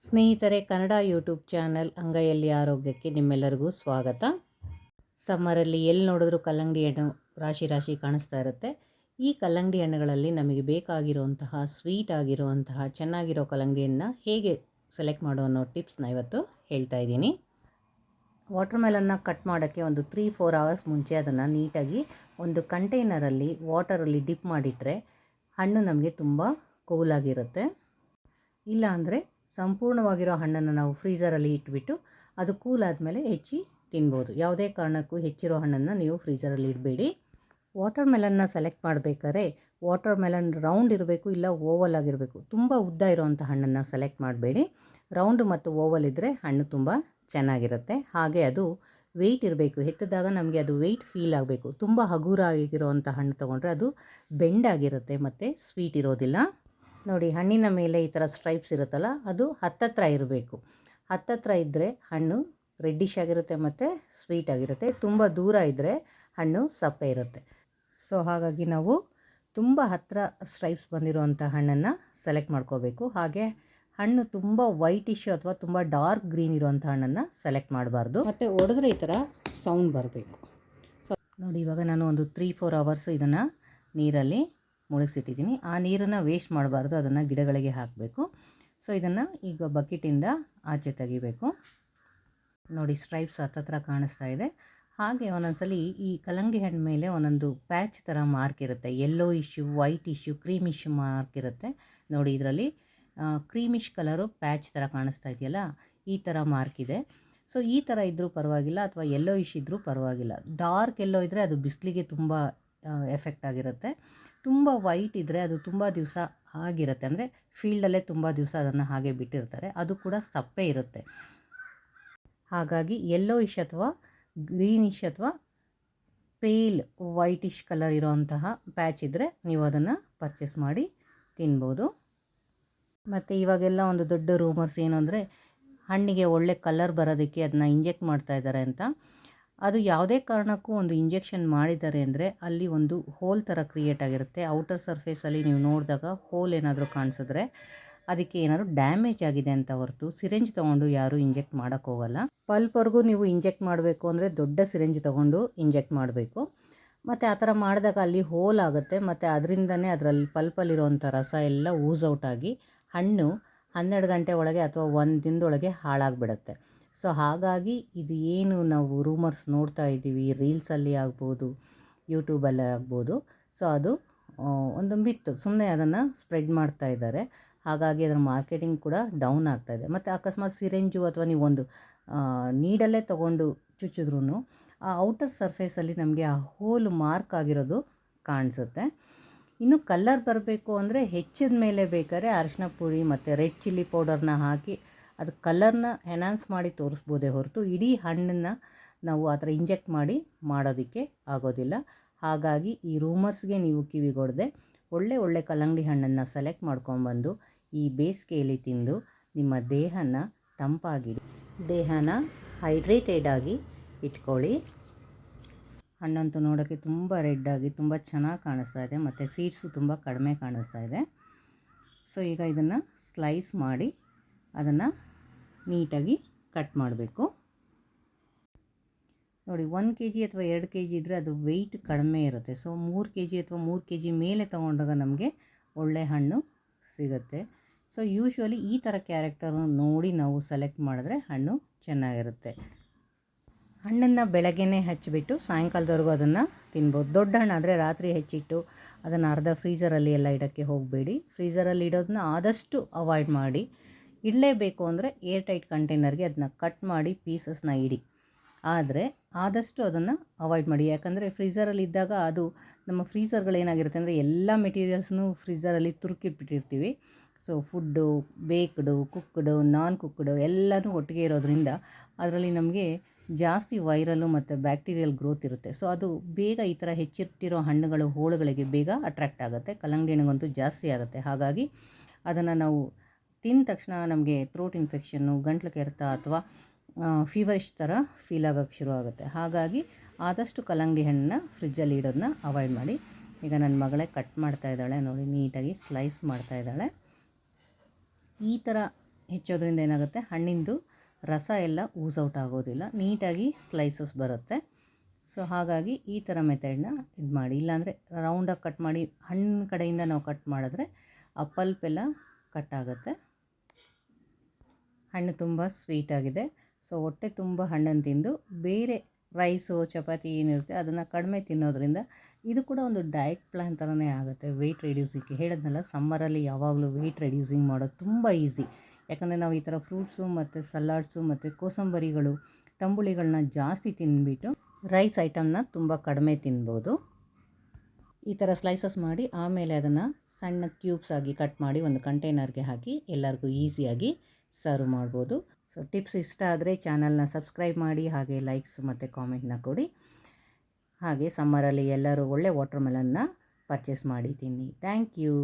ಸ್ನೇಹಿತರೆ, Kannada YouTube channel ಅಂಗೈಯಲ್ಲಿ ಆರೋಗ್ಯಕ್ಕೆ ನಿಮ್ಮೆಲ್ಲರಿಗೂ ಸ್ವಾಗತ. ಸಮ್ಮರಲ್ಲಿ ಎಲ್ಲಿ ನೋಡಿದ್ರೂ ಕಲ್ಲಂಗಡಿ ಹಣ್ಣು ರಾಶಿ ರಾಶಿ ಕಾಣಿಸ್ತಾ ಇರುತ್ತೆ. ಈ ಕಲ್ಲಂಗಡಿ ಹಣ್ಣುಗಳಲ್ಲಿ ನಮಗೆ ಬೇಕಾಗಿರುವಂತಹ ಸ್ವೀಟ್ ಆಗಿರುವಂತಹ ಚೆನ್ನಾಗಿರೋ ಕಲ್ಲಂಗಡಿಯನ್ನು ಹೇಗೆ ಸೆಲೆಕ್ಟ್ ಮಾಡೋ ಅನ್ನೋ ಟಿಪ್ಸ್ನ ಇವತ್ತು ಹೇಳ್ತಾ ಇದ್ದೀನಿ. ವಾಟರ್ ಮೆಲನ್ನ ಕಟ್ ಮಾಡೋಕ್ಕೆ ಒಂದು 3-4 ಅವರ್ಸ್ ಮುಂಚೆ ಅದನ್ನು ನೀಟಾಗಿ ಒಂದು ಕಂಟೈನರಲ್ಲಿ ವಾಟರಲ್ಲಿ ಡಿಪ್ ಮಾಡಿಟ್ರೆ ಹಣ್ಣು ನಮಗೆ ತುಂಬ ಕೂಲಾಗಿರುತ್ತೆ. ಇಲ್ಲಾಂದರೆ ಸಂಪೂರ್ಣವಾಗಿರೋ ಹಣ್ಣನ್ನು ನಾವು ಫ್ರೀಝರಲ್ಲಿ ಇಟ್ಬಿಟ್ಟು ಅದು ಕೂಲ್ ಆದಮೇಲೆ ಹೆಚ್ಚಿ ತಿನ್ಬೋದು. ಯಾವುದೇ ಕಾರಣಕ್ಕೂ ಹೆಚ್ಚಿರೋ ಹಣ್ಣನ್ನು ನೀವು ಫ್ರೀಝರಲ್ಲಿ ಇಡಬೇಡಿ. ವಾಟರ್ ಮೆಲನ್ನ ಸೆಲೆಕ್ಟ್ ಮಾಡಬೇಕಾದ್ರೆ ವಾಟರ್ ಮೆಲನ್ ರೌಂಡ್ ಇರಬೇಕು, ಇಲ್ಲ ಓವಲ್ ಆಗಿರಬೇಕು. ತುಂಬ ಉದ್ದ ಇರೋವಂಥ ಹಣ್ಣನ್ನು ಸೆಲೆಕ್ಟ್ ಮಾಡಬೇಡಿ. ರೌಂಡು ಮತ್ತು ಓವಲ್ ಇದ್ದರೆ ಹಣ್ಣು ತುಂಬ ಚೆನ್ನಾಗಿರುತ್ತೆ. ಹಾಗೆ ಅದು ವೆಯ್ಟ್ ಇರಬೇಕು. ಎತ್ತಿದಾಗ ನಮಗೆ ಅದು ವೆಯ್ಟ್ ಫೀಲ್ ಆಗಬೇಕು. ತುಂಬ ಹಗುರಾಗಿರೋವಂಥ ಹಣ್ಣು ತೊಗೊಂಡ್ರೆ ಅದು ಬೆಂಡಾಗಿರುತ್ತೆ ಮತ್ತು ಸ್ವೀಟ್ ಇರೋದಿಲ್ಲ. ನೋಡಿ, ಹಣ್ಣಿನ ಮೇಲೆ ಈ ಥರ ಸ್ಟ್ರೈಪ್ಸ್ ಇರುತ್ತಲ್ಲ, ಅದು ಹತ್ತತ್ರ ಇರಬೇಕು. ಹತ್ತತ್ರ ಇದ್ದರೆ ಹಣ್ಣು ರೆಡ್ಡಿಶ್ ಆಗಿರುತ್ತೆ ಮತ್ತು ಸ್ವೀಟ್ ಆಗಿರುತ್ತೆ. ತುಂಬ ದೂರ ಇದ್ದರೆ ಹಣ್ಣು ಸಪ್ಪೆ ಇರುತ್ತೆ. ಸೊ ಹಾಗಾಗಿ ನಾವು ತುಂಬ ಹತ್ತಿರ ಸ್ಟ್ರೈಪ್ಸ್ ಬಂದಿರುವಂಥ ಹಣ್ಣನ್ನು ಸೆಲೆಕ್ಟ್ ಮಾಡ್ಕೋಬೇಕು. ಹಾಗೆ ಹಣ್ಣು ತುಂಬ ವೈಟಿಶ್ ಅಥವಾ ತುಂಬ ಡಾರ್ಕ್ ಗ್ರೀನ್ ಇರುವಂಥ ಹಣ್ಣನ್ನು ಸೆಲೆಕ್ಟ್ ಮಾಡಬಾರ್ದು. ಮತ್ತು ಒಡೆದ್ರೆ ಈ ಥರ ಸೌಂಡ್ ಬರಬೇಕು. ಸೊ ನೋಡಿ, ಇವಾಗ ನಾನು ಒಂದು 3-4 ಅವರ್ಸ್ ಇದನ್ನು ನೀರಲ್ಲಿ ಮುಳುಗಿಸಿಟ್ಟಿದ್ದೀನಿ. ಆ ನೀರನ್ನು ವೇಸ್ಟ್ ಮಾಡಬಾರ್ದು, ಅದನ್ನು ಗಿಡಗಳಿಗೆ ಹಾಕಬೇಕು. ಸೊ ಇದನ್ನು ಈಗ ಬಕೆಟಿಂದ ಆಚೆ ತೆಗಿಬೇಕು. ನೋಡಿ, ಸ್ಟ್ರೈಪ್ಸ್ ಹತ್ತತ್ರ ಕಾಣಿಸ್ತಾ ಇದೆ. ಹಾಗೆ ಒಂದೊಂದ್ಸಲಿ ಈ ಕಲ್ಲಂಗಡಿ ಹಣ್ಣು ಮೇಲೆ ಒಂದೊಂದು ಪ್ಯಾಚ್ ಥರ ಮಾರ್ಕ್ ಇರುತ್ತೆ. Yellow issue, white issue, creamish mark ಇರುತ್ತೆ. ನೋಡಿ, ಇದರಲ್ಲಿ ಕ್ರೀಮಿಶ್ ಕಲರು ಪ್ಯಾಚ್ ಥರ ಕಾಣಿಸ್ತಾ ಇದೆಯಲ್ಲ, ಈ ಥರ ಮಾರ್ಕ್ ಇದೆ. ಸೊ ಈ ಥರ ಇದ್ದರೂ ಪರವಾಗಿಲ್ಲ, ಅಥವಾ ಯೆಲ್ಲೋ ಇಶ್ ಇದ್ದರೂ ಪರವಾಗಿಲ್ಲ. ಡಾರ್ಕ್ ಯೆಲ್ಲೋ ಇದ್ದರೆ ಅದು ಬಿಸಿಲಿಗೆ ತುಂಬ ಎಫೆಕ್ಟ್ ಆಗಿರುತ್ತೆ. ತುಂಬ ವೈಟ್ ಇದ್ದರೆ ಅದು ತುಂಬ ದಿವಸ ಆಗಿರುತ್ತೆ, ಅಂದರೆ ಫೀಲ್ಡಲ್ಲೇ ತುಂಬ ದಿವಸ ಅದನ್ನು ಹಾಗೆ ಬಿಟ್ಟಿರ್ತಾರೆ, ಅದು ಕೂಡ ಸಪ್ಪೆ ಇರುತ್ತೆ. ಹಾಗಾಗಿ ಯೆಲ್ಲೋಯಿಶ್ ಅಥವಾ ಗ್ರೀನಿಶ್ ಅಥವಾ ಪೇಲ್ ವೈಟಿಶ್ ಕಲರ್ ಇರೋವಂತಹ ಪ್ಯಾಚ್ ಇದ್ದರೆ ನೀವು ಅದನ್ನು ಪರ್ಚೇಸ್ ಮಾಡಿ ತಿನ್ಬೋದು. ಮತ್ತು ಇವಾಗೆಲ್ಲ ಒಂದು ದೊಡ್ಡ ರೂಮರ್ಸ್ ಏನು ಅಂದರೆ ಹಣ್ಣಿಗೆ ಒಳ್ಳೆ ಕಲರ್ ಬರೋದಕ್ಕೆ ಅದನ್ನ ಇಂಜೆಕ್ಟ್ ಮಾಡ್ತಾ ಇದ್ದಾರೆ ಅಂತ. ಅದು ಯಾವುದೇ ಕಾರಣಕ್ಕೂ ಒಂದು ಇಂಜೆಕ್ಷನ್ ಮಾಡಿದ್ದಾರೆ ಅಂದರೆ ಅಲ್ಲಿ ಒಂದು ಹೋಲ್ ಥರ ಕ್ರಿಯೇಟ್ ಆಗಿರುತ್ತೆ. ಔಟರ್ ಸರ್ಫೇಸಲ್ಲಿ ನೀವು ನೋಡಿದಾಗ ಹೋಲ್ ಏನಾದರೂ ಕಾಣಿಸಿದ್ರೆ ಅದಕ್ಕೆ ಏನಾದರೂ ಡ್ಯಾಮೇಜ್ ಆಗಿದೆ ಅಂತ ಹೊರತು ಸಿರಿಂಜ್ ತೊಗೊಂಡು ಯಾರೂ ಇಂಜೆಕ್ಟ್ ಮಾಡೋಕ್ಕೋಗಲ್ಲ. ಪಲ್ಪ್ವರೆಗೂ ನೀವು ಇಂಜೆಕ್ಟ್ ಮಾಡಬೇಕು ಅಂದರೆ ದೊಡ್ಡ ಸಿರಿಂಜ್ ತೊಗೊಂಡು ಇಂಜೆಕ್ಟ್ ಮಾಡಬೇಕು. ಮತ್ತು ಆ ಥರ ಮಾಡಿದಾಗ ಅಲ್ಲಿ ಹೋಲ್ ಆಗುತ್ತೆ, ಮತ್ತು ಅದರಿಂದನೇ ಅದರಲ್ಲಿ ಪಲ್ಪಲ್ಲಿರೋವಂಥ ರಸ ಎಲ್ಲ ಊಸ್ ಔಟ್ ಆಗಿ ಹಣ್ಣು 12 ಗಂಟೆ ಒಳಗೆ ಅಥವಾ 1 ದಿನದೊಳಗೆ ಹಾಳಾಗಿಬಿಡುತ್ತೆ. ಸೊ ಹಾಗಾಗಿ ಇದು ಏನು ನಾವು ರೂಮರ್ಸ್ ನೋಡ್ತಾ ಇದ್ದೀವಿ, ರೀಲ್ಸಲ್ಲಿ ಆಗ್ಬೋದು, ಯೂಟ್ಯೂಬಲ್ಲಿ ಆಗ್ಬೋದು, ಸೊ ಅದು ಒಂದು ಮಿತ್ತು. ಸುಮ್ಮನೆ ಅದನ್ನು ಸ್ಪ್ರೆಡ್ ಮಾಡ್ತಾ ಇದ್ದಾರೆ. ಹಾಗಾಗಿ ಅದರ ಮಾರ್ಕೆಟಿಂಗ್ ಕೂಡ ಡೌನ್ ಆಗ್ತಾಯಿದೆ. ಮತ್ತು ಅಕಸ್ಮಾತ್ ಸಿರಿಂಜು ಅಥವಾ ನೀವು ಒಂದು ನೀಡಲ್ಲೇ ತೊಗೊಂಡು ಚುಚ್ಚಿದ್ರೂ ಆ ಔಟರ್ ಸರ್ಫೇಸಲ್ಲಿ ನಮಗೆ ಆ ಹೋಲ್ ಮಾರ್ಕ್ ಆಗಿರೋದು ಕಾಣಿಸುತ್ತೆ. ಇನ್ನು ಕಲ್ಲರ್ ಬರಬೇಕು ಅಂದರೆ ಹೆಚ್ಚಿದ ಮೇಲೆ ಬೇಕಾದ್ರೆ ಅರಿಶಿನ ಪುಡಿ ಮತ್ತು ರೆಡ್ ಚಿಲ್ಲಿ ಪೌಡರ್ನ ಹಾಕಿ ಅದು ಕಲರ್ನ ಎನ್ಹಾನ್ಸ್ ಮಾಡಿ ತೋರಿಸ್ಬೋದೇ ಹೊರತು ಇಡೀ ಹಣ್ಣನ್ನು ನಾವು ಆ ಥರ ಇಂಜೆಕ್ಟ್ ಮಾಡಿ ಮಾಡೋದಕ್ಕೆ ಆಗೋದಿಲ್ಲ. ಹಾಗಾಗಿ ಈ ರೂಮರ್ಸ್ಗೆ ನೀವು ಕಿವಿಗೊಡದೆ ಒಳ್ಳೆ ಕಲ್ಲಂಗಡಿ ಹಣ್ಣನ್ನು ಸೆಲೆಕ್ಟ್ ಮಾಡ್ಕೊಂಬಂದು ಈ ಬೇಸಿಗೆಯಲ್ಲಿ ತಿಂದು ನಿಮ್ಮ ದೇಹನ ತಂಪಾಗಿಡಿ, ದೇಹನ ಹೈಡ್ರೇಟೆಡ್ ಆಗಿ ಇಟ್ಕೊಳ್ಳಿ. ಹಣ್ಣಂತೂ ನೋಡೋಕ್ಕೆ ತುಂಬ ರೆಡ್ಡಾಗಿ ತುಂಬ ಚೆನ್ನಾಗಿ ಕಾಣಿಸ್ತಾ ಇದೆ, ಮತ್ತು ಸೀಡ್ಸು ತುಂಬ ಕಡಿಮೆ ಕಾಣಿಸ್ತಾ ಇದೆ. ಸೊ ಈಗ ಇದನ್ನು ಸ್ಲೈಸ್ ಮಾಡಿ ಅದನ್ನು ನೀಟಾಗಿ ಕಟ್ ಮಾಡಬೇಕು. ನೋಡಿ, 1 kg ಅಥವಾ 2 kg ಇದ್ದರೆ ಅದು ವೆಯ್ಟ್ ಕಡಿಮೆ ಇರುತ್ತೆ. ಸೊ 3 kg ಅಥವಾ 3 kg ಮೇಲೆ ತೊಗೊಂಡಾಗ ನಮಗೆ ಒಳ್ಳೆ ಹಣ್ಣು ಸಿಗುತ್ತೆ. ಸೊ ಯೂಶ್ವಲಿ ಈ ಥರ ಕ್ಯಾರೆಕ್ಟರ್ನ ನೋಡಿ ನಾವು ಸೆಲೆಕ್ಟ್ ಮಾಡಿದ್ರೆ ಹಣ್ಣು ಚೆನ್ನಾಗಿರುತ್ತೆ. ಹಣ್ಣನ್ನು ಬೆಳಗ್ಗೆನೇ ಹಚ್ಚಿಬಿಟ್ಟು ಸಾಯಂಕಾಲದವರೆಗೂ ಅದನ್ನು ತಿನ್ಬೋದು. ದೊಡ್ಡ ಹಣ್ಣಾದರೆ ರಾತ್ರಿ ಹೆಚ್ಚಿಟ್ಟು ಅದನ್ನು ಅರ್ಧ ಫ್ರೀಝರಲ್ಲಿ ಎಲ್ಲ ಇಡೋಕ್ಕೆ ಹೋಗಬೇಡಿ. ಫ್ರೀಝರಲ್ಲಿ ಇಡೋದನ್ನ ಆದಷ್ಟು ಅವಾಯ್ಡ್ ಮಾಡಿ. ಇಡಲೇಬೇಕು ಅಂದರೆ ಏರ್ ಟೈಟ್ ಕಂಟೈನರ್ಗೆ ಅದನ್ನ ಕಟ್ ಮಾಡಿ ಪೀಸಸ್ನ ಇಡಿ. ಆದರೆ ಆದಷ್ಟು ಅದನ್ನು ಅವಾಯ್ಡ್ ಮಾಡಿ. ಯಾಕಂದರೆ ಫ್ರೀಝರಲ್ಲಿ ಇದ್ದಾಗ ಅದು ನಮ್ಮ ಫ್ರೀಝರ್ಗಳೇನಾಗಿರುತ್ತೆ ಅಂದರೆ ಎಲ್ಲ ಮೆಟೀರಿಯಲ್ಸ್ನೂ ಫ್ರೀಝರಲ್ಲಿ ತುರುಕಿಬಿಟ್ಟಿರ್ತೀವಿ. ಸೊ ಫುಡ್ಡು, ಬೇಕ್ಡು, ಕುಕ್ಡು, ನಾನ್ ಕುಕ್ಡು ಎಲ್ಲನೂ ಒಟ್ಟಿಗೆ ಇರೋದ್ರಿಂದ ಅದರಲ್ಲಿ ನಮಗೆ ಜಾಸ್ತಿ ವೈರಲ್ಲು ಮತ್ತು ಬ್ಯಾಕ್ಟೀರಿಯಲ್ ಗ್ರೋತ್ ಇರುತ್ತೆ. ಸೊ ಅದು ಬೇಗ ಈ ಥರ ಹೆಚ್ಚಿಟ್ಟಿರೋ ಹಣ್ಣುಗಳು ಹೋಳುಗಳಿಗೆ ಬೇಗ ಅಟ್ರ್ಯಾಕ್ಟ್ ಆಗುತ್ತೆ. ಕಲ್ಲಂಗಡಿ ಹಣ್ಣಿಗಂತೂ ಜಾಸ್ತಿ ಆಗುತ್ತೆ. ಹಾಗಾಗಿ ಅದನ್ನು ನಾವು ತಿಂದ ತಕ್ಷಣ ನಮಗೆ ಥ್ರೋಟ್ ಇನ್ಫೆಕ್ಷನ್ನು, ಗಂಟ್ಲು ಕೆರೆತ ಅಥವಾ ಫೀವರಿಶ್ ಥರ ಫೀಲ್ ಆಗೋಕ್ಕೆ ಶುರು ಆಗುತ್ತೆ. ಹಾಗಾಗಿ ಆದಷ್ಟು ಕಲ್ಲಂಗಡಿ ಹಣ್ಣನ್ನ ಫ್ರಿಜ್ಜಲ್ಲಿ ಇಡೋದನ್ನ ಅವಾಯ್ಡ್ ಮಾಡಿ. ಈಗ ನನ್ನ ಮಗಳೇ ಕಟ್ ಮಾಡ್ತಾ ಇದ್ದಾಳೆ ನೋಡಿ, ನೀಟಾಗಿ ಸ್ಲೈಸ್ ಮಾಡ್ತಾ ಇದ್ದಾಳೆ. ಈ ಥರ ಹೆಚ್ಚೋದ್ರಿಂದ ಏನಾಗುತ್ತೆ, ಹಣ್ಣಿಂದು ರಸ ಎಲ್ಲ ಊಸ್ ಔಟ್ ಆಗೋದಿಲ್ಲ, ನೀಟಾಗಿ ಸ್ಲೈಸಸ್ ಬರುತ್ತೆ. ಸೊ ಹಾಗಾಗಿ ಈ ಥರ ಮೆಥಡ್ನ ಇದು ಮಾಡಿ. ಇಲ್ಲಾಂದರೆ ರೌಂಡಾಗಿ ಕಟ್ ಮಾಡಿ ಹಣ್ಣು ಕಡೆಯಿಂದ ನಾವು ಕಟ್ ಮಾಡಿದ್ರೆ ಆ ಪಲ್ಪ್ ಎಲ್ಲ ಕಟ್ ಆಗುತ್ತೆ. ಹಣ್ಣು ತುಂಬ ಸ್ವೀಟಾಗಿದೆ. ಸೊ ಹೊಟ್ಟೆ ತುಂಬ ಹಣ್ಣನ್ನು ತಿಂದು ಬೇರೆ ರೈಸು ಚಪಾತಿ ಏನಿರುತ್ತೆ ಅದನ್ನು ಕಡಿಮೆ ತಿನ್ನೋದ್ರಿಂದ ಇದು ಕೂಡ ಒಂದು ಡಯಟ್ ಪ್ಲ್ಯಾನ್ ಥರನೇ ಆಗುತ್ತೆ. ವೆಯ್ಟ್ ರೆಡ್ಯೂಸಿಂಗ್ಗೆ ಹೇಳಿದ್ನಲ್ಲ, ಸಮ್ಮರಲ್ಲಿ ಯಾವಾಗಲೂ ವೆಯ್ಟ್ ರೆಡ್ಯೂಸಿಂಗ್ ಮಾಡೋದು ತುಂಬ ಈಸಿ. ಯಾಕಂದರೆ ನಾವು ಈ ಥರ ಫ್ರೂಟ್ಸು ಮತ್ತು ಸಲಾಡ್ಸು ಮತ್ತು ಕೋಸಂಬರಿಗಳು, ತಂಬುಳಿಗಳನ್ನ ಜಾಸ್ತಿ ತಿಂದುಬಿಟ್ಟು ರೈಸ್ ಐಟಮ್ನ ತುಂಬ ಕಡಿಮೆ ತಿನ್ಬೋದು. ಈ ಥರ ಸ್ಲೈಸಸ್ ಮಾಡಿ ಆಮೇಲೆ ಅದನ್ನು ಸಣ್ಣ ಕ್ಯೂಬ್ಸ್ ಆಗಿ ಕಟ್ ಮಾಡಿ ಒಂದು ಕಂಟೈನರ್ಗೆ ಹಾಕಿ ಎಲ್ಲರಿಗೂ ಈಸಿಯಾಗಿ ಸರ್ವ್ ಮಾಡ್ಬೋದು. ಸೊ ಟಿಪ್ಸ್ ಇಷ್ಟ ಆದರೆ ಚಾನಲ್ನ ಸಬ್ಸ್ಕ್ರೈಬ್ ಮಾಡಿ, ಹಾಗೆ ಲೈಕ್ಸ್ ಮತ್ತು ಕಾಮೆಂಟ್ನ ಕೊಡಿ. ಹಾಗೆ ಸಮ್ಮರಲ್ಲಿ ಎಲ್ಲರೂ ಒಳ್ಳೆ ವಾಟರ್ ಮೆಲನ್ನ ಪರ್ಚೇಸ್ ಮಾಡಿ ತಿನ್ನಿ. Thank you.